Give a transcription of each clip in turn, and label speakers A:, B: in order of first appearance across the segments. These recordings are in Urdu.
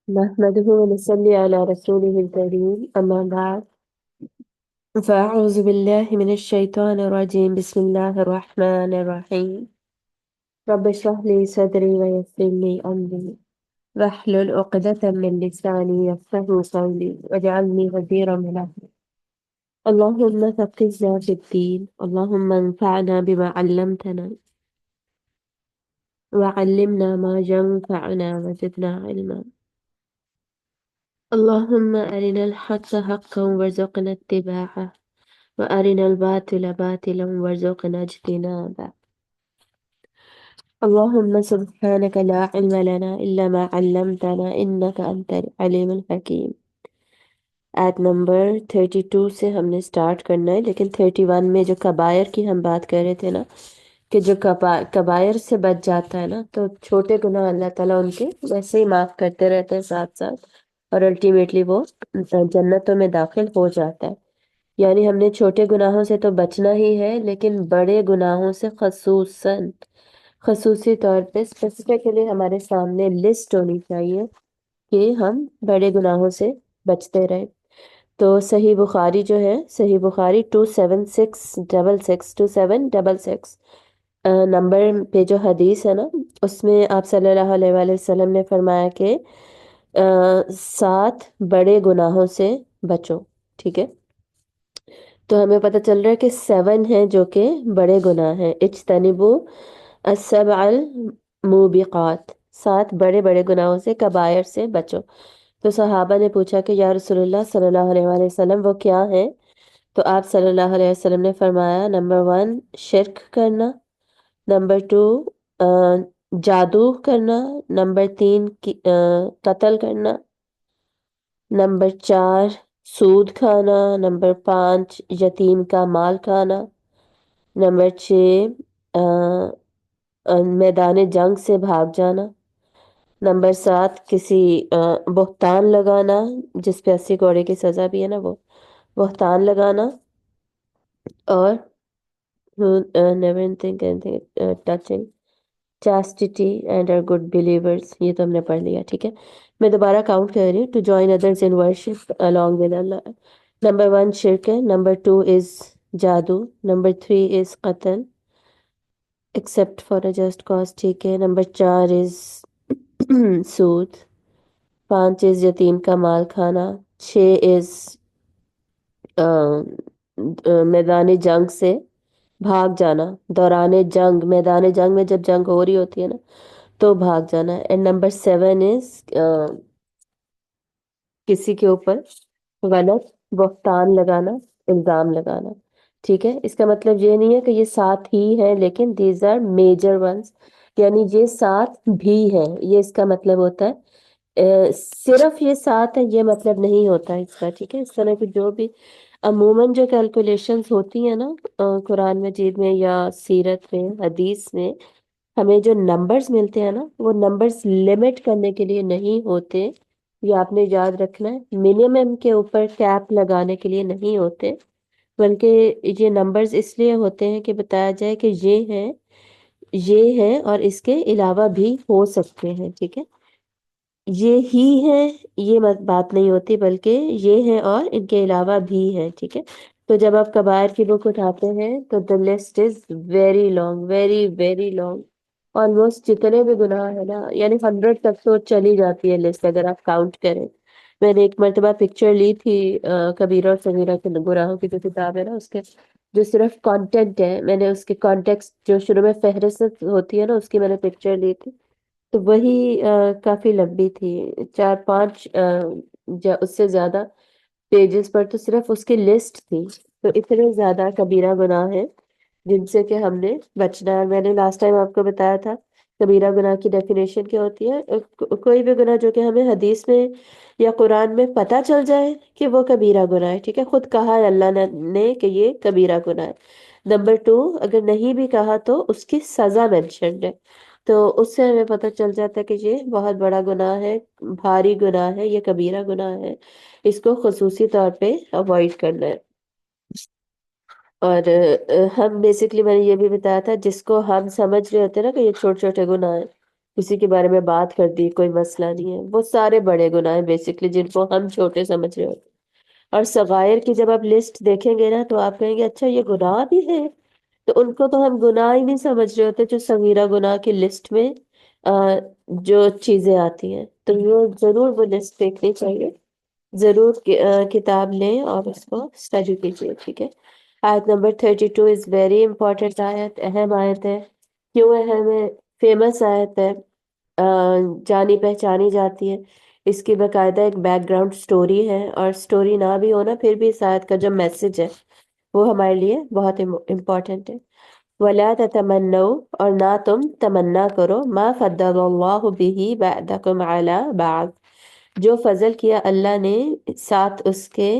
A: نحمده ونصلي على رسوله الكريم أما بعد فأعوذ بالله من الشيطان الرجيم بسم الله الرحمن الرحيم رب اشرح لي صدري ويسر لي أمري واحلل عقدة من لساني يفقهوا قولي واجعلني وزيرا من أهلي اللهم فقهنا في الدين اللهم انفعنا بما علمتنا وعلمنا ما ينفعنا وزدنا علما اللهم أرنا الحق حقا وارزقنا اتباعه وأرنا الباطل باطلا وارزقنا اجتنابه اللهم سبحانك لا علم لنا إلا ما علمتنا إنك أنت العليم الحكيم ایت نمبر 32 سے ہم نے سٹارٹ کرنا ہے، لیکن 31 میں جو کبائر کی ہم بات کر رہے تھے نا، کہ جو کبائر سے بچ جاتا ہے نا، تو چھوٹے گناہ اللہ تعالیٰ ان کے ویسے ہی معاف کرتے رہتے ہیں ساتھ ساتھ، اور الٹیمیٹلی وہ جنتوں میں داخل ہو جاتا ہے۔ یعنی ہم نے چھوٹے گناہوں سے تو بچنا ہی ہے، لیکن بڑے گناہوں سے خصوصی طور پہ اسپیسیفکلی ہمارے سامنے لسٹ ہونی چاہیے کہ ہم بڑے گناہوں سے بچتے رہیں۔ تو صحیح بخاری جو ہے، صحیح بخاری 2766 نمبر پہ جو حدیث ہے نا، اس میں آپ صلی اللہ علیہ وآلہ وسلم نے فرمایا کہ 7 بڑے گناہوں سے بچو، ٹھیک ہے؟ تو ہمیں پتہ چل رہا ہے کہ 7 ہیں جو کہ بڑے گناہ ہیں۔ اجتنبو السبع الموبقات، 7 بڑے بڑے گناہوں سے، کبائر سے بچو۔ تو صحابہ نے پوچھا کہ یا رسول اللہ صلی اللہ علیہ وآلہ وسلم وہ کیا ہیں؟ تو آپ صلی اللہ علیہ وسلم نے فرمایا نمبر 1 شرک کرنا، نمبر 2 جادو کرنا، نمبر 3 قتل کرنا، نمبر 4 سود کھانا، نمبر 5 یتیم کا مال کھانا، نمبر 6 میدان جنگ سے بھاگ جانا، نمبر 7 کسی بہتان لگانا، جس پہ 80 کوڑے کی سزا بھی ہے نا، وہ بہتان لگانا، اور never think anything touching chastity and are good believers، یہ تو ہم نے پڑھ لیا، ٹھیک ہے؟ میں دوبارہ کاؤنٹ کر رہی ہوں، to join others in worship along with Allah۔ Number 1 شرک ہے، نمبر 2 is جادو، نمبر 3 is قتل except for a just cause، ٹھیک ہے؟ نمبر 4 is سود، 5 is یتیم کا مال کھانا، 6 is میدان جنگ سے بھاگ جانا، دوران جنگ، میدان جنگ میں جب جنگ ہو رہی ہوتی ہے نا تو بھاگ جانا ہے، اینڈ نمبر 7 از کسی کے اوپر غلط بہتان لگانا، الزام لگانا، ٹھیک ہے؟ اس کا مطلب یہ نہیں ہے کہ یہ 7 ہی ہیں، لیکن دیز آر میجر ونس، یعنی یہ 7 بھی ہیں، یہ اس کا مطلب ہوتا ہے۔ صرف یہ 7 ہے یہ مطلب نہیں ہوتا اس کا، ٹھیک ہے؟ اس طرح کی جو بھی عموماً جو کیلکولیشنز ہوتی ہیں نا قرآن مجید میں یا سیرت میں، حدیث میں، ہمیں جو نمبرز ملتے ہیں نا، وہ نمبرز لمٹ کرنے کے لیے نہیں ہوتے، یہ آپ نے یاد رکھنا ہے، منیمم کے اوپر کیپ لگانے کے لیے نہیں ہوتے، بلکہ یہ نمبرز اس لیے ہوتے ہیں کہ بتایا جائے کہ یہ ہے اور اس کے علاوہ بھی ہو سکتے ہیں، ٹھیک ہے؟ یہ ہی ہے یہ بات نہیں ہوتی، بلکہ یہ ہے اور ان کے علاوہ بھی ہے، ٹھیک ہے؟ تو جب آپ کبائر کی بک اٹھاتے ہیں تو the list is very long، very very long، almost جتنے بھی گناہ ہے نا، یعنی 100 تک تو چلی جاتی ہے لسٹ اگر آپ کاؤنٹ کریں۔ میں نے ایک مرتبہ پکچر لی تھی کبیرہ اور صغیرہ کے گناہوں کی جو کتاب ہے نا، اس کے جو صرف کانٹینٹ ہے، میں نے اس کے کانٹیکسٹ جو شروع میں فہرست ہوتی ہے نا اس کی میں نے پکچر لی تھی، تو وہی کافی لمبی تھی، 4-5 اس سے زیادہ پیجز پر تو صرف اس کی لسٹ تھی۔ تو اتنے زیادہ کبیرہ گناہ ہیں جن سے کہ ہم نے بچنا ہے۔ میں نے لاسٹ ٹائم آپ کو بتایا تھا کبیرہ گناہ کی ڈیفینیشن کیا ہوتی ہے، کوئی بھی گناہ جو کہ ہمیں حدیث میں یا قرآن میں پتہ چل جائے کہ وہ کبیرہ گناہ ہے، ٹھیک ہے؟ خود کہا ہے اللہ نے کہ یہ کبیرہ گناہ ہے۔ نمبر 2 اگر نہیں بھی کہا تو اس کی سزا مینشنڈ ہے، تو اس سے ہمیں پتہ چل جاتا ہے کہ یہ بہت بڑا گناہ ہے، بھاری گناہ ہے، یہ کبیرہ گناہ ہے، اس کو خصوصی طور پہ اوائڈ کرنا ہے۔ اور ہم بیسکلی میں نے یہ بھی بتایا تھا جس کو ہم سمجھ رہے ہوتے ہیں نا کہ یہ چھوٹے چھوٹے گناہ ہیں، کسی کے بارے میں بات کر دی، کوئی مسئلہ نہیں ہے، وہ سارے بڑے گناہ ہیں بیسکلی، جن کو ہم چھوٹے سمجھ رہے ہوتے ہیں۔ اور صغائر کی جب آپ لسٹ دیکھیں گے نا تو آپ کہیں گے اچھا یہ گناہ بھی ہے، تو ان کو تو ہم گناہ ہی نہیں سمجھ رہے ہوتے جو صغیرہ گناہ کی لسٹ میں جو چیزیں آتی ہیں، تو یہ ضرور وہ لسٹ دیکھنی چاہیے، ضرور کتاب لیں اور اس کو اسٹڈی کیجیے، ٹھیک ہے۔ آیت نمبر 32 از ویری امپورٹنٹ آیت، اہم آیت ہے۔ کیوں اہم ہے؟ فیمس آیت ہے، جانی پہچانی جاتی ہے، اس کی باقاعدہ ایک بیک گراؤنڈ سٹوری ہے، اور سٹوری نہ بھی ہونا پھر بھی اس آیت کا جو میسج ہے وہ ہمارے لیے بہت امپورٹنٹ ہے۔ وَلَا تَتَمَنَّوْا، اور نہ تم تمنا کرو، مَا فَضَّلَ اللَّهُ بِهِ بَعْضَكُمْ عَلَى بَعْضٍ، جو فضل کیا اللہ نے ساتھ اس کے،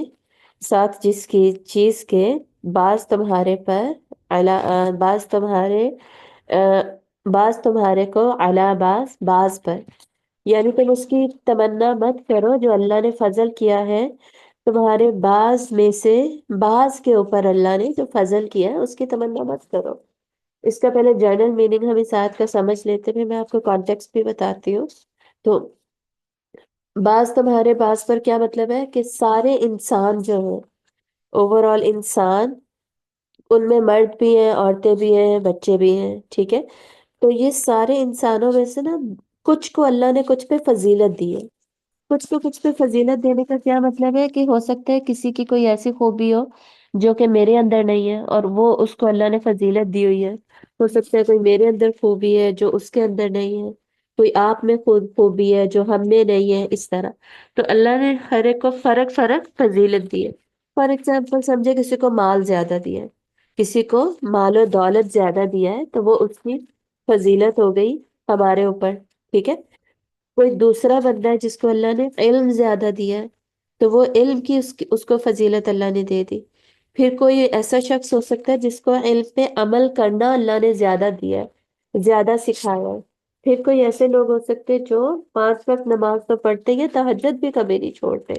A: ساتھ جس کی چیز کے، بعض تمہارے پر، بعض تمہارے بعض تمہارے کو، علی بعض، بعض پر، یعنی تم اس کی تمنا مت کرو جو اللہ نے فضل کیا ہے تمہارے بعض میں سے، بعض کے اوپر اللہ نے جو فضل کیا ہے اس کی تمنا مت کرو۔ اس کا پہلے جنرل میننگ ہم اس آیت کا سمجھ لیتے ہیں، میں آپ کو کانٹیکسٹ بھی بتاتی ہوں۔ تو بعض تمہارے بعض پر کیا مطلب ہے کہ سارے انسان جو ہیں، اوور آل انسان، ان میں مرد بھی ہیں، عورتیں بھی ہیں، بچے بھی ہیں، ٹھیک ہے۔ تو یہ سارے انسانوں میں سے نا کچھ کو اللہ نے کچھ پہ فضیلت دی ہے۔ کچھ کو کچھ پہ فضیلت دینے کا کیا مطلب ہے کہ ہو سکتا ہے کسی کی کوئی ایسی خوبی ہو جو کہ میرے اندر نہیں ہے اور وہ اس کو اللہ نے فضیلت دی ہوئی ہے، ہو سکتا ہے کوئی میرے اندر خوبی ہے جو اس کے اندر نہیں ہے، کوئی آپ میں خوبی ہے جو ہم میں نہیں ہے، اس طرح۔ تو اللہ نے ہر ایک کو فرق فرق فضیلت دی ہے۔ فار ایگزامپل سمجھے کسی کو مال زیادہ دیا ہے، کسی کو مال و دولت زیادہ دیا ہے، تو وہ اس کی فضیلت ہو گئی ہمارے اوپر، ٹھیک ہے۔ کوئی دوسرا بندہ ہے جس کو اللہ نے علم زیادہ دیا ہے، تو وہ علم کی اس کو فضیلت اللہ نے دے دی۔ پھر کوئی ایسا شخص ہو سکتا ہے جس کو علم پہ عمل کرنا اللہ نے زیادہ دیا ہے، زیادہ سکھایا ہے۔ پھر کوئی ایسے لوگ ہو سکتے جو 5 وقت نماز تو پڑھتے ہیں، تہجد بھی کبھی نہیں چھوڑتے،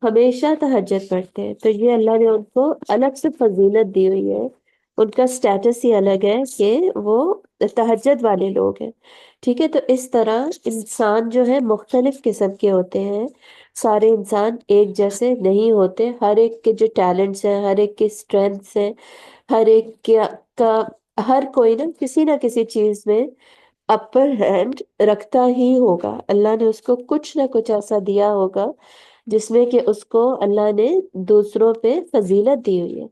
A: ہمیشہ تہجد پڑھتے ہیں، تو یہ اللہ نے ان کو الگ سے فضیلت دی ہوئی ہے، ان کا سٹیٹس ہی الگ ہے کہ وہ تہجد والے لوگ ہیں، ٹھیک ہے۔ تو اس طرح انسان جو ہے مختلف قسم کے ہوتے ہیں، سارے انسان ایک جیسے نہیں ہوتے، ہر ایک کے جو ٹیلنٹس ہیں، ہر ایک کی اسٹرینگس ہیں، ہر ایک کا ہر کوئی نا کسی چیز میں اپر ہینڈ رکھتا ہی ہوگا، اللہ نے اس کو کچھ نہ کچھ ایسا دیا ہوگا جس میں کہ اس کو اللہ نے دوسروں پہ فضیلت دی ہوئی ہے،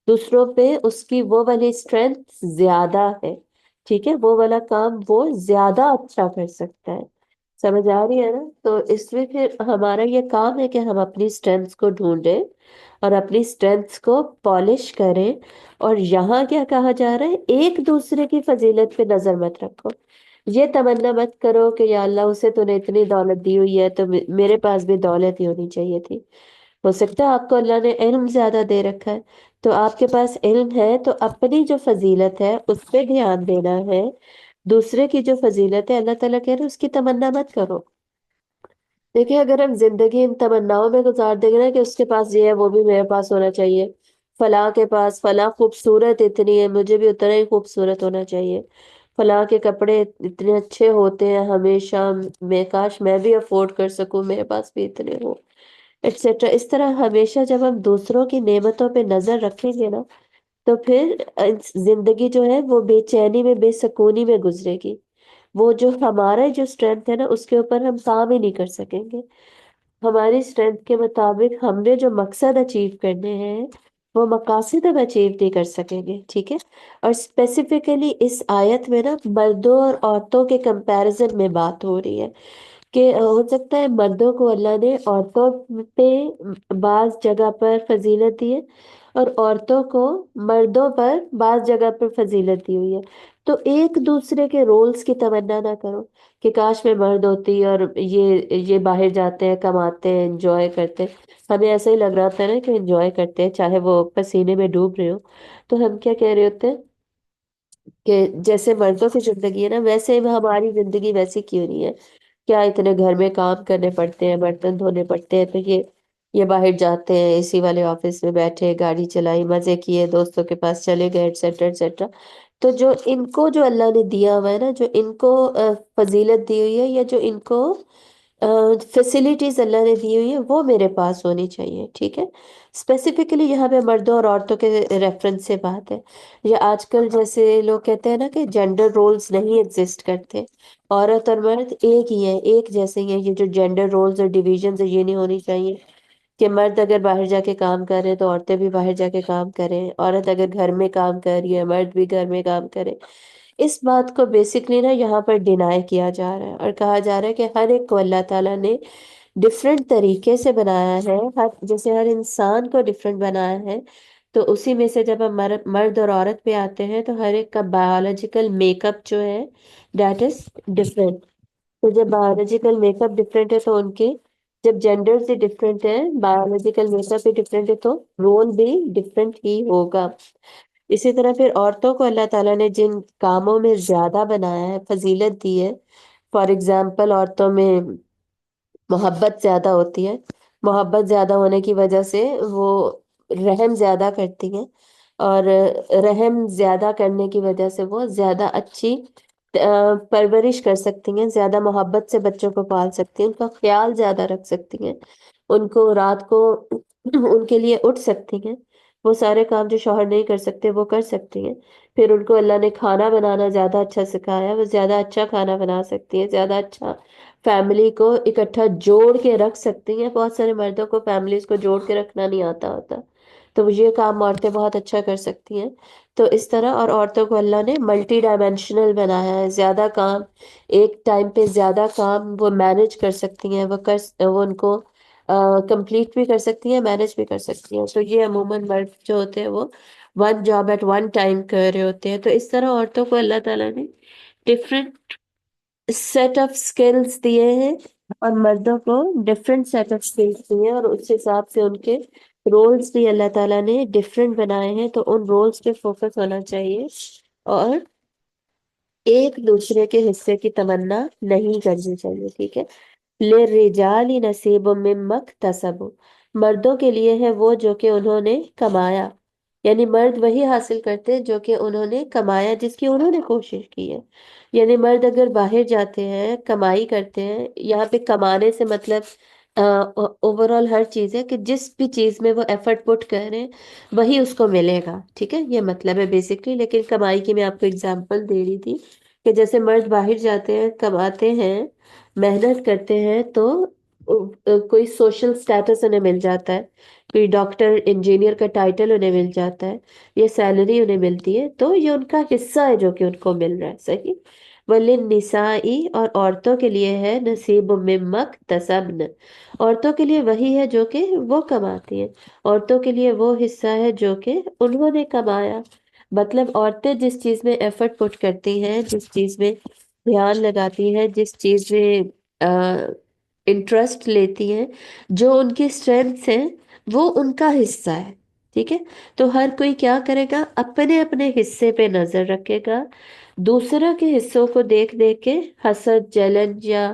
A: دوسروں پہ اس کی وہ والی اسٹرینتھ زیادہ ہے، ٹھیک ہے، وہ والا کام وہ زیادہ اچھا کر سکتا ہے، سمجھ آ رہی ہے نا؟ تو اس میں پھر ہمارا یہ کام ہے کہ ہم اپنی اسٹرینتھس کو ڈھونڈیں اور اپنی اسٹرینتھس کو پالش کریں، اور یہاں کیا کہا جا رہا ہے، ایک دوسرے کی فضیلت پہ نظر مت رکھو، یہ تمنا مت کرو کہ یا اللہ اسے تو نے اتنی دولت دی ہوئی ہے تو میرے پاس بھی دولت ہی ہونی چاہیے تھی۔ ہو سکتا ہے آپ کو اللہ نے علم زیادہ دے رکھا ہے، تو آپ کے پاس علم ہے تو اپنی جو فضیلت ہے اس پہ دھیان دینا ہے، دوسرے کی جو فضیلت ہے اللہ تعالیٰ کہہ رہے ہیں اس کی تمنا مت کرو۔ دیکھیں اگر ہم زندگی ان تمناؤں میں گزار دیں گے نا کہ اس کے پاس یہ ہے وہ بھی میرے پاس ہونا چاہیے، فلاں کے پاس فلاں خوبصورت اتنی ہے مجھے بھی اتنا ہی خوبصورت ہونا چاہیے، فلاں کے کپڑے اتنے اچھے ہوتے ہیں ہمیشہ، میں کاش میں بھی افورڈ کر سکوں، میرے پاس بھی اتنے ہو، ایٹسیٹرا۔ اس طرح ہمیشہ جب ہم دوسروں کی نعمتوں پہ نظر رکھیں گے نا تو پھر زندگی جو ہے وہ بے چینی میں، بے سکونی میں گزرے گی، وہ جو ہمارا جو اسٹرینتھ ہے نا اس کے اوپر ہم کام ہی نہیں کر سکیں گے، ہماری اسٹرینتھ کے مطابق ہم نے جو مقصد اچیو کرنے ہیں وہ مقاصد ہم اچیو نہیں کر سکیں گے، ٹھیک ہے۔ اور اسپیسیفکلی اس آیت میں نا مردوں اور عورتوں کے کمپیرزن میں بات ہو رہی ہے کہ ہو سکتا ہے مردوں کو اللہ نے عورتوں پہ بعض جگہ پر فضیلت دی ہے اور عورتوں کو مردوں پر بعض جگہ پر فضیلت دی ہوئی ہے، تو ایک دوسرے کے رولز کی تمنا نہ کرو کہ کاش میں مرد ہوتی اور یہ باہر جاتے ہیں، کماتے ہیں، انجوائے کرتے ہیں، ہمیں ایسا ہی لگ رہا ہوتا ہے نا کہ انجوائے کرتے ہیں چاہے وہ پسینے میں ڈوب رہے ہو، تو ہم کیا کہہ رہے ہوتے ہیں کہ جیسے مردوں کی زندگی ہے نا ویسے ہماری زندگی ویسی کیوں نہیں ہے، کیا اتنے گھر میں کام کرنے پڑتے ہیں، برتن دھونے پڑتے ہیں، تو یہ باہر جاتے ہیں، اے سی والے آفس میں بیٹھے، گاڑی چلائی، مزے کیے، دوستوں کے پاس چلے گئے، ایٹسیٹرا ایٹسیٹرا، تو جو ان کو جو اللہ نے دیا ہوا ہے نا، جو ان کو فضیلت دی ہوئی ہے، یا جو ان کو فیسلٹیز اللہ نے دی ہوئی ہے، وہ میرے پاس ہونی چاہیے، ٹھیک ہے۔ اسپیسیفکلی یہاں پہ مردوں اور عورتوں کے ریفرنس سے بات ہے۔ یا آج کل جیسے لوگ کہتے ہیں نا کہ جینڈر رولز نہیں ایگزسٹ کرتے، عورت اور مرد ایک ہی ہے، ایک جیسے ہی ہیں، یہ جو جینڈر رولز اور ڈیویژنز ہے یہ نہیں ہونی چاہیے کہ مرد اگر باہر جا کے کام کر رہے ہیں تو عورتیں بھی باہر جا کے کام کریں، عورت اگر گھر میں کام کر رہی ہے مرد بھی گھر میں کام کرے۔ اس بات کو بیسکلی نا یہاں پر ڈینائی کیا جا رہا ہے، اور کہا جا رہا ہے کہ ہر ایک کو اللہ تعالیٰ نے ڈفرینٹ طریقے سے بنایا ہے، جیسے ہر انسان کو ڈفرینٹ بنایا ہے، تو اسی میں سے جب ہم مرد اور عورت پہ آتے ہیں تو ہر ایک کا بایولوجیکل میک اپ جو ہے دیٹ از ڈفرینٹ۔ تو جب بایولوجیکل میک اپ ڈفرینٹ ہے تو ان کے جب جینڈر سے ڈفرینٹ ہے، بایولوجیکل میک اپ بھی ڈفرینٹ ہے، تو رول بھی ڈفرینٹ ہی ہوگا۔ اسی طرح پھر عورتوں کو اللہ تعالیٰ نے جن کاموں میں زیادہ بنایا ہے، فضیلت دی ہے، فار ایگزامپل عورتوں میں محبت زیادہ ہوتی ہے، محبت زیادہ ہونے کی وجہ سے وہ رحم زیادہ کرتی ہیں، اور رحم زیادہ کرنے کی وجہ سے وہ زیادہ اچھی پرورش کر سکتی ہیں، زیادہ محبت سے بچوں کو پال سکتی ہیں، ان کا خیال زیادہ رکھ سکتی ہیں، ان کو رات کو ان کے لیے اٹھ سکتی ہیں، وہ سارے کام جو شوہر نہیں کر سکتے وہ کر سکتی ہیں۔ پھر ان کو اللہ نے کھانا بنانا زیادہ اچھا سکھایا، وہ زیادہ اچھا کھانا بنا سکتی ہیں، زیادہ اچھا فیملی کو اکٹھا جوڑ کے رکھ سکتی ہیں۔ بہت سارے مردوں کو فیملیز کو جوڑ کے رکھنا نہیں آتا ہوتا، تو یہ کام عورتیں بہت اچھا کر سکتی ہیں۔ تو اس طرح، اور عورتوں کو اللہ نے ملٹی ڈائمینشنل بنایا ہے، زیادہ کام ایک ٹائم پہ زیادہ کام وہ مینج کر سکتی ہیں، وہ ان کو کمپلیٹ بھی کر سکتی ہیں، مینج بھی کر سکتی ہیں۔ تو یہ عموماً مرد جو ہوتے ہیں وہ one job at one time کر رہے ہوتے ہیں۔ تو اس طرح عورتوں کو اللہ تعالیٰ نے ڈفرینٹ سیٹ آف اسکلس دیے ہیں، اور مردوں کو ڈفرینٹ سیٹ آف اسکلس دیے ہیں، اور اس حساب سے ان کے رولز بھی اللہ تعالیٰ نے ڈفرینٹ بنائے ہیں، تو ان رولز پہ فوکس ہونا چاہیے، اور ایک دوسرے کے حصے کی تمنا نہیں کرنی چاہیے، ٹھیک ہے۔ لِلرِّجَالِ نَصِیبٌ مِّمَّا اکْتَسَبُوا، مردوں کے لیے ہے وہ جو کہ انہوں نے کمایا، یعنی مرد وہی حاصل کرتے ہیں جو کہ انہوں نے کمایا، جس کی انہوں نے کوشش کی ہے۔ یعنی مرد اگر باہر جاتے ہیں کمائی کرتے ہیں، یہاں پہ کمانے سے مطلب اوور آل ہر چیز ہے کہ جس بھی چیز میں وہ ایفرٹ پٹ کر رہے ہیں وہی اس کو ملے گا، ٹھیک ہے، یہ مطلب ہے بیسکلی۔ لیکن کمائی کی میں آپ کو اگزامپل دے رہی تھی کہ جیسے مرد باہر جاتے ہیں کماتے ہیں محنت کرتے ہیں، تو کوئی سوشل سٹیٹس انہیں مل جاتا ہے، کوئی ڈاکٹر انجینئر کا ٹائٹل انہیں مل جاتا ہے، یہ سیلری انہیں ملتی ہے، تو یہ ان کا حصہ ہے جو کہ ان کو مل رہا ہے، صحیح۔ وَلِلنِّسَاءِ، اور عورتوں کے لیے ہے نصیب مما اکتسبن، عورتوں کے لیے وہی ہے جو کہ وہ کماتی ہیں، عورتوں کے لیے وہ حصہ ہے جو کہ انہوں نے کمایا۔ مطلب عورتیں جس چیز میں ایفرٹ پٹ کرتی ہیں، جس چیز میں دھیان لگاتی ہیں، جس چیز میں انٹرسٹ لیتی ہیں، جو ان کی اسٹرینگس ہیں وہ ان کا حصہ ہے، ٹھیک ہے۔ تو ہر کوئی کیا کرے گا، اپنے اپنے حصے پہ نظر رکھے گا، دوسروں کے حصوں کو دیکھ دیکھ کے حسد، جلن یا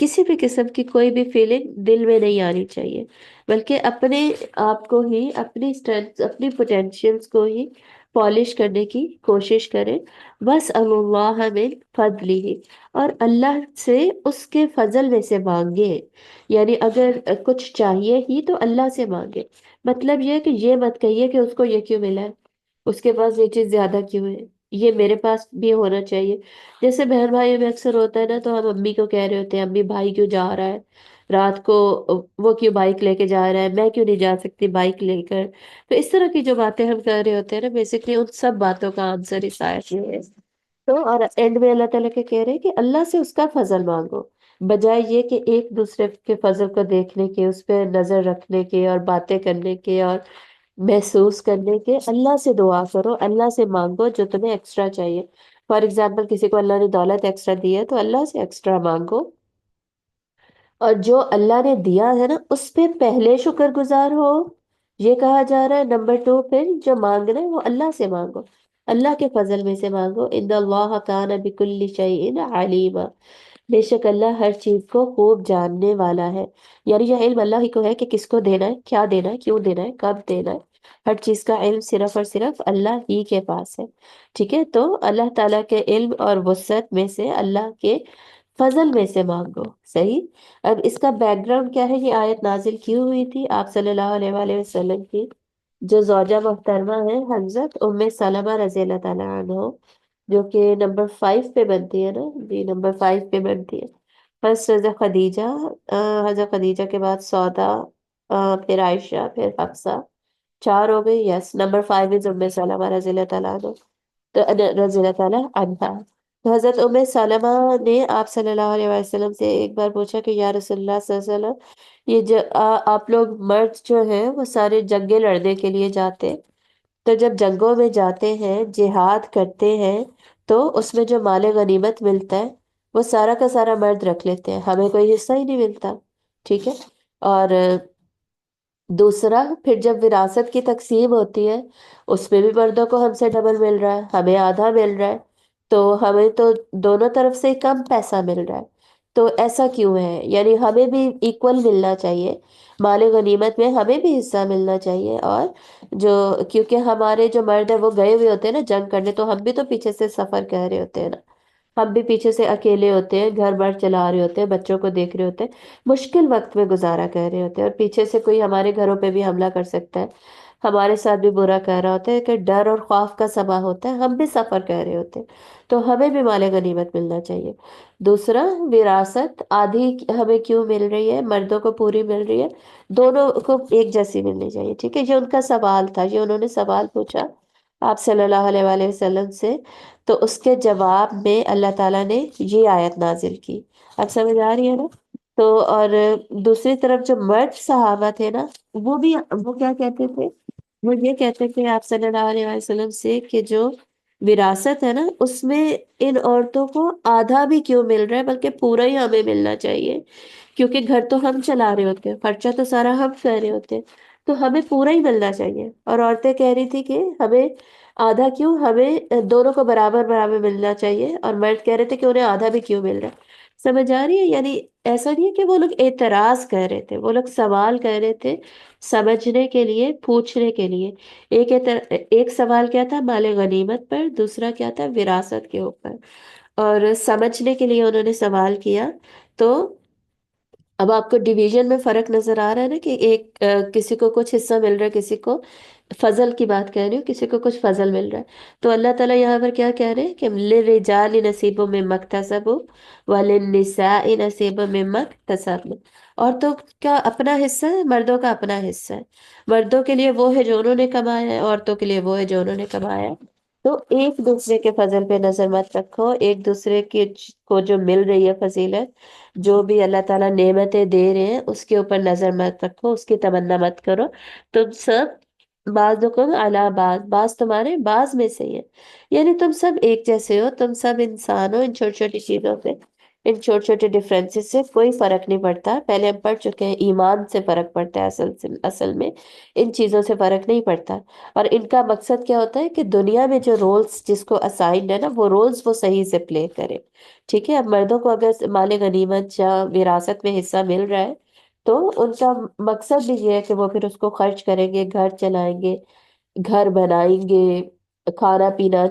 A: کسی بھی قسم کی کوئی بھی فیلنگ دل میں نہیں آنی چاہیے، بلکہ اپنے آپ کو ہی، اپنی اسٹرینگس، اپنی پوٹینشیلس کو ہی پالش کرنے کی کوشش کریں۔ بس اللہ من فضلہ، اور اللہ سے اس کے فضل میں سے مانگے، یعنی اگر کچھ چاہیے ہی تو اللہ سے مانگے۔ مطلب یہ کہ یہ مت کہیے کہ اس کو یہ کیوں ملا ہے، اس کے پاس یہ چیز زیادہ کیوں ہے، یہ میرے پاس بھی ہونا چاہیے۔ جیسے بہن بھائیوں میں اکثر ہوتا ہے نا، تو ہم امی کو کہہ رہے ہوتے ہیں امی بھائی کیوں جا رہا ہے رات کو، وہ کیوں بائک لے کے جا رہا ہے، میں کیوں نہیں جا سکتی بائک لے کر۔ تو اس طرح کی جو باتیں ہم کر رہے ہوتے ہیں نا، بیسکلی ان سب باتوں کا آنسر اس آیت میں ہے۔ تو اور اینڈ میں اللہ تعالیٰ کے کہہ رہے ہیں کہ اللہ سے اس کا فضل مانگو، بجائے یہ کہ ایک دوسرے کے فضل کو دیکھنے کے، اس پہ نظر رکھنے کے، اور باتیں کرنے کے، اور محسوس کرنے کے، اللہ سے دعا کرو، اللہ سے مانگو جو تمہیں ایکسٹرا چاہیے۔ فار ایگزامپل کسی کو اللہ نے دولت ایکسٹرا دی ہے تو اللہ سے ایکسٹرا مانگو، اور جو اللہ نے دیا ہے نا اس پہ پہلے شکر گزار ہو، یہ کہا جا رہا ہے۔ نمبر 2، پھر جو مانگنا ہے وہ اللہ سے مانگو، اللہ کے فضل میں سے مانگو۔ ان اللہ کان بکل شیء علیما، بے شک اللہ ہر چیز کو خوب جاننے والا ہے، یعنی یہ علم اللہ ہی کو ہے کہ کس کو دینا ہے، کیا دینا ہے، کیوں دینا ہے، کب دینا ہے۔ ہر چیز کا علم صرف اور صرف اللہ ہی کے پاس ہے، ٹھیک ہے؟ تو اللہ تعالیٰ کے علم اور وسعت میں سے، اللہ کے فضل میں سے مانگو، صحیح؟ اب اس کا بیک گراؤنڈ کیا ہے؟ یہ آیت نازل کیوں ہوئی تھی؟ آپ صلی اللہ علیہ وآلہ وسلم کی جو زوجہ محترمہ ہے حضرت ام سلمہ رضی اللہ تعالیٰ عنہ، جو کہ نمبر 5 پہ بنتی ہے نا جی، نمبر 5 پہ بنتی ہے۔ فرسٹ حضرت خدیجہ، حضرت خدیجہ کے بعد سودا، پھر عائشہ، پھر حفصہ، 4 ہو گئی، یس۔ نمبر 5 از ام سلمہ رضی اللہ تعالیٰ عنہ، تو رضی اللہ تعالیٰ عنہا۔ تو حضرت ام سلمہ نے آپ صلی اللہ علیہ وسلم سے ایک بار پوچھا کہ یا رسول اللہ صلی اللہ علیہ وسلم، یہ جو آپ لوگ مرد جو ہیں وہ سارے جنگیں لڑنے کے لیے جاتے، تو جب جنگوں میں جاتے ہیں، جہاد کرتے ہیں، تو اس میں جو مال غنیمت ملتا ہے وہ سارا کا سارا مرد رکھ لیتے ہیں، ہمیں کوئی حصہ ہی نہیں ملتا، ٹھیک ہے؟ اور دوسرا، پھر جب وراثت کی تقسیم ہوتی ہے اس میں بھی مردوں کو ہم سے ڈبل مل رہا ہے، ہمیں آدھا مل رہا ہے، تو ہمیں تو دونوں طرف سے کم پیسہ مل رہا ہے، تو ایسا کیوں ہے؟ یعنی ہمیں بھی ایکول ملنا چاہیے، مال غنیمت میں ہمیں بھی حصہ ملنا چاہیے۔ اور جو، کیونکہ ہمارے جو مرد ہیں وہ گئے ہوئے ہوتے ہیں نا جنگ کرنے، تو ہم بھی تو پیچھے سے سفر کر رہے ہوتے ہیں نا، ہم بھی پیچھے سے اکیلے ہوتے ہیں، گھر بار چلا رہے ہوتے ہیں، بچوں کو دیکھ رہے ہوتے ہیں، مشکل وقت میں گزارا کر رہے ہوتے ہیں، اور پیچھے سے کوئی ہمارے گھروں پہ بھی حملہ کر سکتا ہے، ہمارے ساتھ بھی برا کر رہا ہوتا ہے، کہ ڈر اور خوف کا سبا ہوتا ہے، ہم بھی سفر کر رہے ہوتے ہیں، تو ہمیں بھی مال غنیمت ملنا چاہیے۔ دوسرا، وراثت آدھی ہمیں کیوں مل رہی ہے؟ مردوں کو پوری مل رہی ہے، دونوں کو ایک جیسی ملنی چاہیے، ٹھیک ہے؟ یہ ان کا سوال تھا، یہ انہوں نے سوال پوچھا آپ صلی اللہ علیہ وآلہ وسلم سے، تو اس کے جواب میں اللہ تعالیٰ نے یہ آیت نازل کی۔ اب سمجھ آ رہی ہے نا؟ تو اور دوسری طرف جو مرد صحابہ تھے نا، وہ بھی وہ کیا کہتے تھے؟ وہ یہ کہتے تھے آپ صلی اللہ علیہ وسلم سے کہ جو وراثت ہے نا اس میں ان عورتوں کو آدھا بھی کیوں مل رہا ہے، بلکہ پورا ہی ہمیں ملنا چاہیے، کیونکہ گھر تو ہم چلا رہے ہوتے ہیں، خرچہ تو سارا ہم کر رہے ہوتے ہیں، تو ہمیں پورا ہی ملنا چاہیے۔ اور عورتیں کہہ رہی تھی کہ ہمیں آدھا کیوں، ہمیں دونوں کو برابر برابر ملنا چاہیے، اور مرد کہہ رہے تھے کہ انہیں آدھا بھی کیوں مل رہا ہے۔ سمجھ آ رہی ہے؟ یعنی ایسا نہیں ہے کہ وہ لوگ اعتراض کر رہے تھے، وہ لوگ سوال کر رہے تھے، سمجھنے کے لیے، پوچھنے کے لیے۔ ایک سوال کیا تھا؟ مال غنیمت پر، دوسرا کیا تھا؟ وراثت کے اوپر، اور سمجھنے کے لیے انہوں نے سوال کیا۔ تو اب آپ کو ڈویژن میں فرق نظر آ رہا ہے نا، کہ ایک کسی کو کچھ حصہ مل رہا ہے، کسی کو فضل کی بات کہہ رہی ہوں، کسی کو کچھ فضل مل رہا ہے۔ تو اللہ تعالیٰ یہاں پر کیا کہہ رہے ہیں کہ للرجال نصیب مما اکتسبوا وللنساء نصیب مما اکتسبن۔ عورتوں کا اپنا حصہ ہے، مردوں کا اپنا حصہ ہے، مردوں کے لیے وہ ہے جو انہوں نے کمایا ہے، عورتوں کے لیے وہ ہے جو انہوں نے کمایا ہے۔ تو ایک دوسرے کے فضل پہ نظر مت رکھو، ایک دوسرے کے کو جو مل رہی ہے فضیلت، جو بھی اللہ تعالیٰ نعمتیں دے رہے ہیں اس کے اوپر نظر مت رکھو، اس کی تمنا مت کرو۔ تم سب بعضکم علی بعض، بعض تمہارے بعض میں سے ہی ہے، یعنی تم سب ایک جیسے ہو، تم سب انسان ہو، ان چھوٹی چھوٹی چیزوں سے، ان چھوٹے چھوٹے ڈفرینسز سے کوئی فرق نہیں پڑتا۔ پہلے ہم پڑھ چکے ہیں، ایمان سے فرق پڑتا ہے، اصل میں ان چیزوں سے فرق نہیں پڑتا۔ اور ان کا مقصد کیا ہوتا ہے کہ دنیا میں جو رولز جس کو اسائنڈ ہے نا، وہ رولز وہ صحیح سے پلے کرے، ٹھیک ہے؟ اب مردوں کو اگر مال غنیمت یا وراثت میں حصہ مل رہا ہے، تو ان کا مقصد بھی یہ ہے کہ وہ پھر اس کو خرچ کریں گے، گھر چلائیں گے، گھر بنائیں گے، کھانا پینا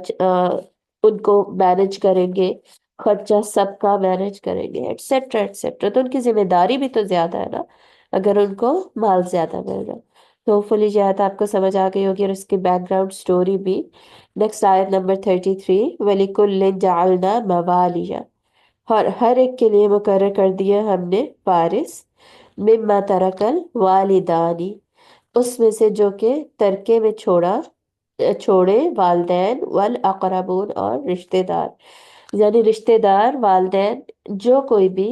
A: ان کو مینج کریں گے، خرچہ سب کا مینج کریں گے، ایٹسٹرا ایٹسٹرا، تو ان کی ذمہ داری بھی تو زیادہ ہے نا، اگر ان کو مال زیادہ مل رہا ہے۔ تو ہوپفلی یہ آیت آپ کو سمجھ آ گئی ہوگی، اور اس کی بیک گراؤنڈ سٹوری بھی۔ نیکسٹ آیت نمبر 33، وَلِكُلٍّ جَعَلْنَا مَوَالِيَ، ہر ایک کے لیے مقرر کر دیا ہم نے وارث، مما ترک الوالدانی، اس میں سے جو کہ ترکے میں چھوڑے والدین، والاقربون اور رشتہ دار، یعنی رشتہ دار، والدین، جو کوئی بھی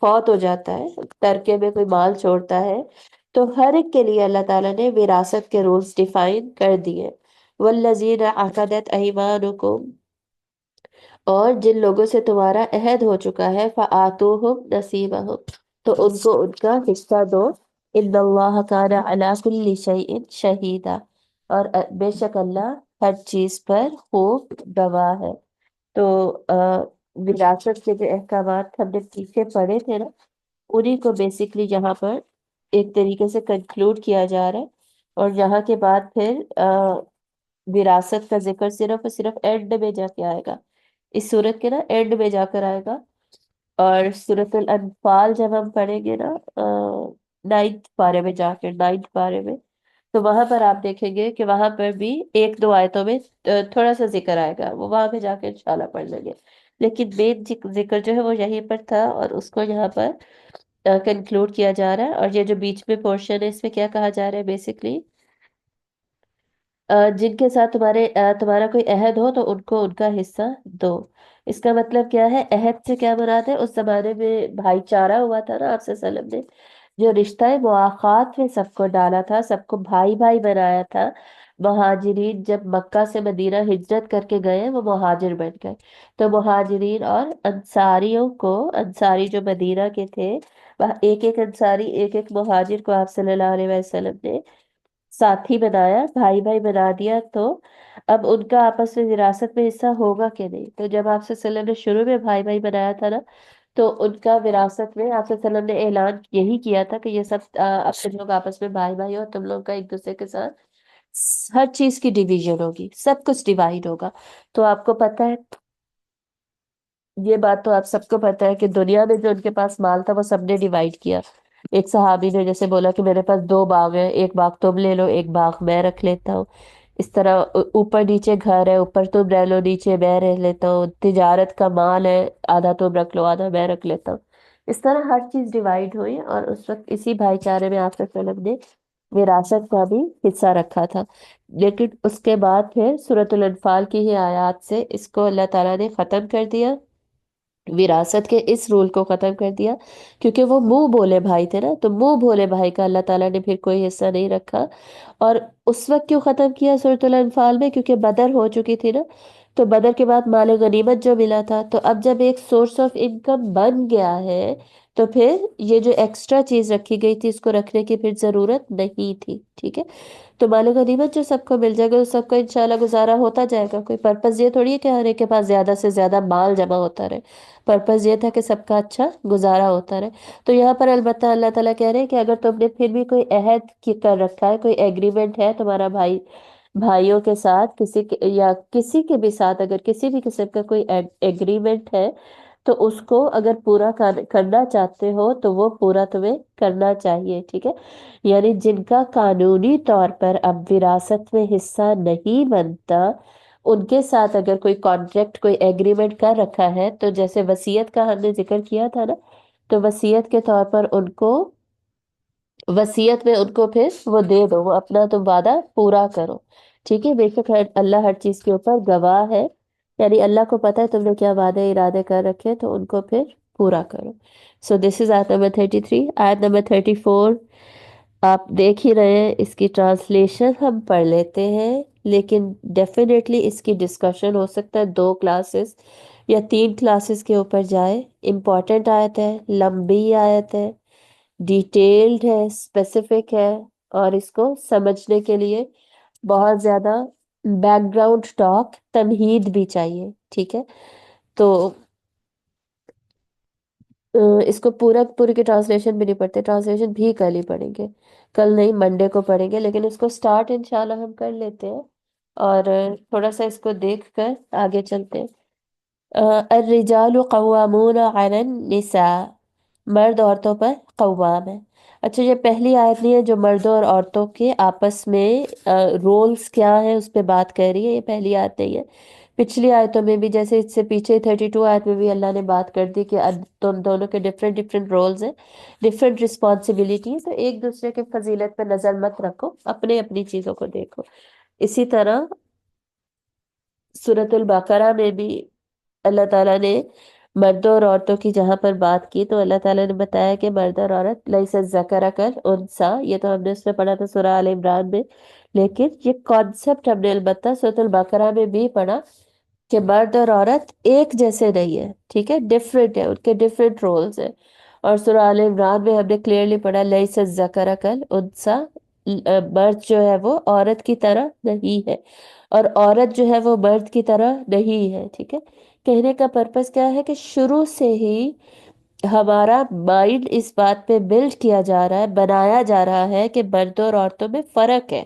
A: فوت ہو جاتا ہے، ترکے میں کوئی مال چھوڑتا ہے، تو ہر ایک کے لیے اللہ تعالیٰ نے وراثت کے رولز ڈیفائن کر دیے۔ والذین عقدت ایمانکم، اور جن لوگوں سے تمہارا عہد ہو چکا ہے، فآتوہم نصیبہم، تو ان کو ان کا حصہ دو۔ ان اللہ کان علی کل شیء شہیدا، اور بے شک اللہ ہر چیز پر خوب گواہ ہے۔ تو وراثت کے جو احکامات ہم نے پیچھے پڑھے تھے نا، انہی کو بیسکلی یہاں پر ایک طریقے سے کنکلوڈ کیا جا رہا ہے، اور یہاں کے بعد پھر وراثت کا ذکر صرف اور صرف اینڈ میں جا کے آئے گا، اس صورت کے نا اینڈ میں جا کر آئے گا۔ اور سورۃ الانفال جب ہم پڑھیں گے نا نائنتھ پارے میں جا کے، نائنتھ پارے میں، تو وہاں پر آپ دیکھیں گے کہ وہاں پر بھی ایک دو آیتوں میں تھوڑا سا ذکر آئے گا، وہ وہاں پہ جا کے انشاءاللہ پڑھ لیں گے۔ لیکن مین ذکر جو ہے وہ یہیں پر تھا، اور اس کو یہاں پر کنکلوڈ کیا جا رہا ہے۔ اور یہ جو بیچ میں پورشن ہے اس میں کیا کہا جا رہا ہے بیسکلی، جن کے ساتھ تمہارا کوئی عہد ہو تو ان کو ان کا حصہ دو۔ اس کا مطلب کیا ہے، عہد سے کیا مراد ہے، اس زمانے میں بھائی چارہ ہوا تھا نا، آپ صلی اللہ علیہ وسلم نے جو رشتہ مواخات میں سب کو ڈالا تھا، سب کو بھائی بھائی بنایا تھا۔ مہاجرین جب مکہ سے مدینہ ہجرت کر کے گئے وہ مہاجر بن گئے، تو مہاجرین اور انصاریوں کو، انصاری جو مدینہ کے تھے، ایک ایک انصاری ایک ایک مہاجر کو آپ صلی اللہ علیہ وسلم نے ساتھی بنایا، بھائی بھائی بنا دیا۔ تو اب ان کا آپس میں وراثت میں حصہ ہوگا کہ نہیں، تو جب آپ صلی اللہ علیہ وسلم نے شروع میں بھائی بھائی بنایا تھا نا، تو ان کا وراثت میں آپ صلی اللہ علیہ وسلم نے اعلان یہی کیا تھا کہ یہ سب اب تم لوگ آپس میں بھائی بھائی، اور تم لوگ کا ایک دوسرے کے ساتھ ہر چیز کی ڈیویژن ہوگی، سب کچھ ڈیوائڈ ہوگا۔ تو آپ کو پتہ ہے، یہ بات تو آپ سب کو پتہ ہے کہ دنیا میں جو ان کے پاس مال تھا وہ سب نے ڈیوائڈ کیا۔ ایک صحابی نے جیسے بولا کہ میرے پاس دو باغ ہیں، ایک باغ تم لے لو، ایک باغ میں رکھ لیتا ہوں۔ اس طرح اوپر نیچے گھر ہے، اوپر تم رہ لو نیچے میں رہ لیتا ہوں، تجارت کا مال ہے، آدھا تم رکھ لو آدھا میں رکھ لیتا ہوں۔ اس طرح ہر چیز ڈیوائڈ ہوئی، اور اس وقت اسی بھائی چارے میں آپ صلی اللہ علیہ وسلم نے وراثت کا بھی حصہ رکھا تھا۔ لیکن اس کے بعد پھر سورۃ الانفال کی ہی آیات سے اس کو اللہ تعالیٰ نے ختم کر دیا، وراثت کے اس رول کو ختم کر دیا، کیونکہ وہ منہ بولے بھائی تھے نا، تو منہ بولے بھائی کا اللہ تعالیٰ نے پھر کوئی حصہ نہیں رکھا۔ اور اس وقت کیوں ختم کیا سورۃ الانفال میں، کیونکہ بدر ہو چکی تھی نا، تو بدر کے بعد مال غنیمت جو ملا تھا، تو اب جب ایک سورس آف انکم بن گیا ہے تو پھر یہ جو ایکسٹرا چیز رکھی گئی تھی اس کو رکھنے کی پھر ضرورت نہیں تھی، ٹھیک ہے۔ تو مال و غنیمت جو سب کو مل جائے گا، وہ سب کا انشاءاللہ گزارا ہوتا جائے گا۔ کوئی پرپس یہ تھوڑی ہے کہ ہر ایک کے پاس زیادہ سے زیادہ مال جمع ہوتا رہے، پرپس یہ تھا کہ سب کا اچھا گزارا ہوتا رہے۔ تو یہاں پر البتہ اللہ تعالیٰ کہہ رہے ہیں کہ اگر تم نے پھر بھی کوئی عہد کر رکھا ہے، کوئی ایگریمنٹ ہے تمہارا بھائیوں کے ساتھ، کسی کے یا کسی کے بھی ساتھ، اگر کسی بھی قسم کا کوئی ایگریمنٹ ہے، تو اس کو اگر پورا کرنا چاہتے ہو تو وہ پورا تمہیں کرنا چاہیے، ٹھیک ہے۔ یعنی جن کا قانونی طور پر اب وراثت میں حصہ نہیں بنتا، ان کے ساتھ اگر کوئی کانٹریکٹ، کوئی ایگریمنٹ کر رکھا ہے، تو جیسے وصیت کا ہم نے ذکر کیا تھا نا، تو وصیت کے طور پر ان کو، وصیت میں ان کو پھر وہ دے دو، وہ اپنا تم وعدہ پورا کرو، ٹھیک ہے۔ بے شک اللہ ہر چیز کے اوپر گواہ ہے، یعنی اللہ کو پتہ ہے تم نے کیا وعدے ارادے کر رکھے، تو ان کو پھر پورا کرو۔ سو دس از آیت نمبر 33۔ آیت نمبر 34 آپ دیکھ ہی رہے ہیں، اس کی ٹرانسلیشن ہم پڑھ لیتے ہیں، لیکن ڈیفینیٹلی اس کی ڈسکشن ہو سکتا ہے 2 کلاسز یا 3 کلاسز کے اوپر جائے۔ امپورٹنٹ آیت ہے، لمبی آیت ہے، ڈیٹیلڈ ہے، اسپیسیفک ہے، اور اس کو سمجھنے کے لیے بہت زیادہ بیک گراؤنڈ ٹاک، تمہید بھی چاہیے، ٹھیک ہے۔ تو اس کو پوری کی ٹرانسلیشن بھی نہیں پڑھتے، ٹرانسلیشن بھی کل ہی پڑھیں گے، کل نہیں منڈے کو پڑھیں گے، لیکن اس کو سٹارٹ انشاءاللہ ہم کر لیتے ہیں، اور تھوڑا سا اس کو دیکھ کر آگے چلتے ہیں۔ الرجال قوامون علی النساء، مرد عورتوں پر قوام ہے۔ اچھا، یہ پہلی آیت نہیں ہے جو مردوں اور عورتوں کے آپس میں رولز کیا ہیں اس پہ بات کر رہی ہے، یہ پہلی آیت نہیں ہے۔ پچھلی آیتوں میں بھی، جیسے اس سے پیچھے 32 آیت میں بھی اللہ نے بات کر دی کہ تم دونوں کے ڈفرینٹ رولز ہیں، ڈفرینٹ رسپانسبلٹیز، تو ایک دوسرے کے فضیلت پہ نظر مت رکھو، اپنی چیزوں کو دیکھو۔ اسی طرح سورۃ البقرہ میں بھی اللہ تعالیٰ نے مردوں اور عورتوں کی جہاں پر بات کی، تو اللہ تعالیٰ نے بتایا کہ مرد اور عورت لیس الذکر کالانثیٰ، یہ تو ہم نے اس میں پڑھا تھا سورہ آل عمران میں، لیکن یہ کانسیپٹ ہم نے البتہ سورۃ البقرہ میں بھی پڑھا کہ مرد اور عورت ایک جیسے نہیں ہے، ٹھیک ہے، ڈفرینٹ ہے، ان کے ڈفرینٹ رولز ہیں۔ اور سورہ آل عمران میں ہم نے کلیئرلی پڑھا لیس الذکر کالانثیٰ، مرد جو ہے وہ عورت کی طرح نہیں ہے، اور عورت جو ہے وہ مرد کی طرح نہیں ہے، ٹھیک ہے۔ کہنے کا پرپس کیا ہے کہ شروع سے ہی ہمارا مائنڈ اس بات پہ بلڈ کیا جا رہا ہے، بنایا جا رہا ہے کہ مردوں اور عورتوں میں فرق ہے.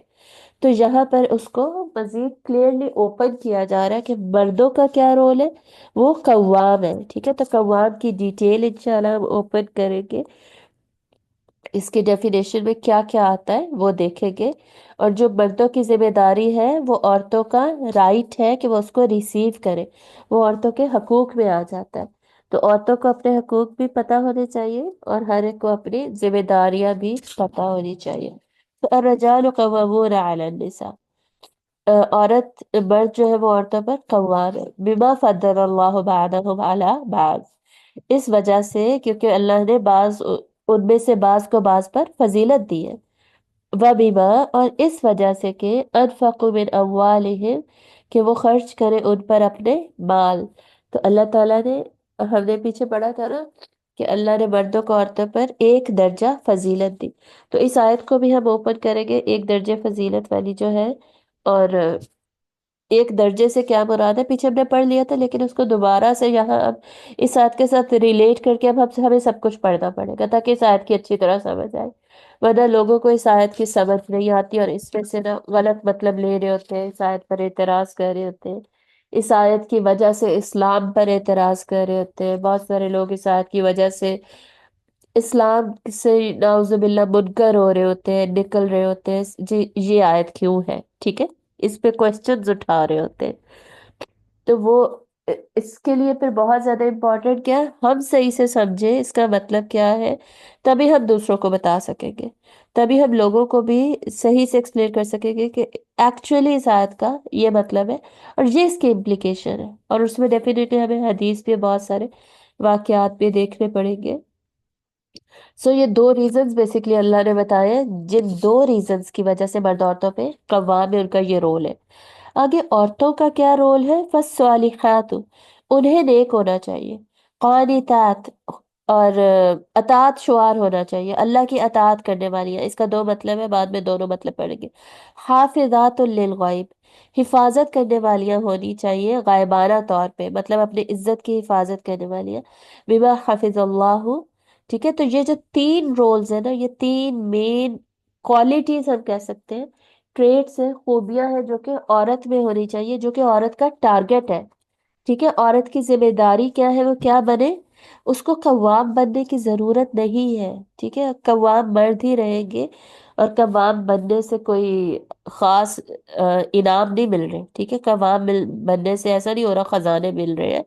A: تو یہاں پر اس کو مزید کلیئرلی اوپن کیا جا رہا ہے کہ مردوں کا کیا رول ہے، وہ قوام ہے. ٹھیک ہے، تو قوام کی ڈیٹیل انشاءاللہ ہم اوپن کریں گے. اس کے ڈیفینیشن میں کیا کیا آتا ہے وہ دیکھیں گے. اور جو مردوں کی ذمہ داری ہے وہ عورتوں کا رائٹ ہے کہ وہ اس کو ریسیو کرے، وہ عورتوں کے حقوق میں آ جاتا ہے. تو عورتوں کو اپنے حقوق بھی پتہ ہونے چاہیے اور ہر ایک کو اپنی ذمہ داریاں بھی پتہ ہونی چاہیے. تو الرجال قوامون علی النساء، عورت مرد جو ہے وہ عورتوں پر قوام ہے. بما فضل اللہ بعضهم علی بعض، اس وجہ سے کیونکہ اللہ نے ان میں سے بعض کو بعض پر فضیلت دی ہے. وبما، اور اس وجہ سے کہ انفقوا من اموالہم، کہ وہ خرچ کرے ان پر اپنے مال. تو اللہ تعالیٰ نے، ہم نے پیچھے پڑھا تھا نا کہ اللہ نے مردوں کو عورتوں پر ایک درجہ فضیلت دی. تو اس آیت کو بھی ہم اوپن کریں گے، ایک درجہ فضیلت والی جو ہے. اور ایک درجے سے کیا مراد ہے پیچھے ہم نے پڑھ لیا تھا، لیکن اس کو دوبارہ سے یہاں اب اس آیت کے ساتھ ریلیٹ کر کے اب ہمیں سب کچھ پڑھنا پڑے گا تاکہ اس آیت کی اچھی طرح سمجھ آئے. ورنہ لوگوں کو اس آیت کی سمجھ نہیں آتی اور اس میں سے نا غلط مطلب لے رہے ہوتے ہیں، اس آیت پر اعتراض کر رہے ہوتے ہیں، اس آیت کی وجہ سے اسلام پر اعتراض کر رہے ہوتے ہیں. بہت سارے لوگ اس آیت کی وجہ سے اسلام سے نعوذ باللہ منکر ہو رہے ہوتے ہیں، نکل رہے ہوتے ہیں. جی یہ آیت کیوں ہے، ٹھیک ہے، اس پہ کوشچنز اٹھا رہے ہوتے ہیں. تو وہ اس کے لیے پھر بہت زیادہ امپورٹنٹ کیا ہے، ہم صحیح سے سمجھیں اس کا مطلب کیا ہے، تبھی ہم دوسروں کو بتا سکیں گے، تبھی ہم لوگوں کو بھی صحیح سے ایکسپلین کر سکیں گے کہ ایکچولی اس آیت کا یہ مطلب ہے اور یہ اس کی امپلیکیشن ہے. اور اس میں ڈیفینیٹلی ہمیں حدیث بھی بہت سارے واقعات بھی دیکھنے پڑیں گے. یہ دو ریزنز بیسیکلی اللہ نے بتائے ہیں، جن دو ریزنز کی وجہ سے مرد عورتوں پہ قوام میں ان کا یہ رول ہے. آگے عورتوں کا کیا رول ہے، فالصالحات، انہیں نیک ہونا چاہیے. قانتات، اور اطاعت شعار ہونا چاہیے، اللہ کی اطاعت کرنے والی ہے. اس کا دو مطلب ہے، بعد میں دونوں مطلب پڑھیں گے. حافظات للغیب، حفاظت کرنے والیاں ہونی چاہیے غائبانہ طور پہ، مطلب اپنی عزت کی حفاظت کرنے والی ہے. بما حفظ اللہ. ٹھیک ہے، تو یہ جو تین رولز ہیں نا، یہ تین مین کوالٹیز ہم کہہ سکتے ہیں، ٹریٹس ہیں، خوبیاں ہیں جو کہ عورت میں ہونی چاہیے، جو کہ عورت کا ٹارگٹ ہے. ٹھیک ہے، عورت کی ذمہ داری کیا ہے، وہ کیا بنے، اس کو قوام بننے کی ضرورت نہیں ہے. ٹھیک ہے، قوام مرد ہی رہیں گے اور قوام بننے سے کوئی خاص انعام نہیں مل رہے. ٹھیک ہے، قوام بننے سے ایسا نہیں ہو رہا خزانے مل رہے ہیں.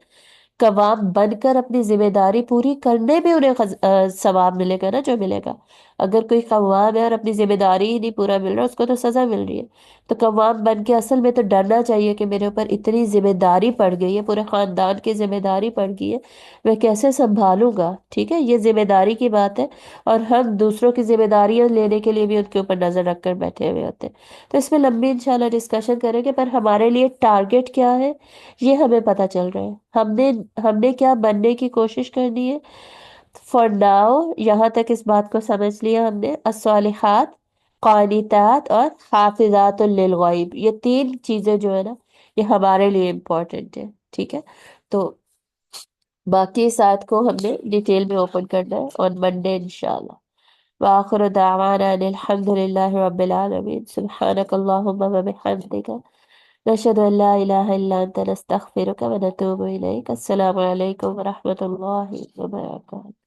A: قوام بن کر اپنی ذمہ داری پوری کرنے میں انہیں ثواب ملے گا نا، جو ملے گا. اگر کوئی قوام ہے اور اپنی ذمہ داری ہی نہیں پورا مل رہا، اس کو تو سزا مل رہی ہے. تو قوام بن کے اصل میں تو ڈرنا چاہیے کہ میرے اوپر اتنی ذمہ داری پڑ گئی ہے، پورے خاندان کی ذمہ داری پڑ گئی ہے، میں کیسے سنبھالوں گا. ٹھیک ہے، یہ ذمہ داری کی بات ہے. اور ہم دوسروں کی ذمہ داریاں لینے کے لیے بھی ان کے اوپر نظر رکھ کر بیٹھے ہوئے ہوتے ہیں. تو اس میں لمبی انشاءاللہ ڈسکشن کریں گے، پر ہمارے لیے ٹارگٹ کیا ہے یہ ہمیں پتہ چل رہا ہے. ہم نے کیا بننے کی کوشش کرنی ہے. فار ناؤ یہاں تک اس بات کو سمجھ لیا ہم نے، الصالحات، قانتات اور حافظات للغیب، یہ تین چیزیں جو ہے نا یہ ہمارے لیے امپورٹنٹ ہے. ٹھیک ہے، تو باقی اس آیت کو ہم نے ڈیٹیل میں اوپن کرنا ہے آن منڈے انشاءاللہ. وآخر دعوانا ان الحمد للہ رب العالمین. سبحانک اللہم وبحمدک، نشهد ان لا الہ الا انت، نستغفرک ونتوب الیک. السلام علیکم ورحمۃ اللہ وبرکاتہ.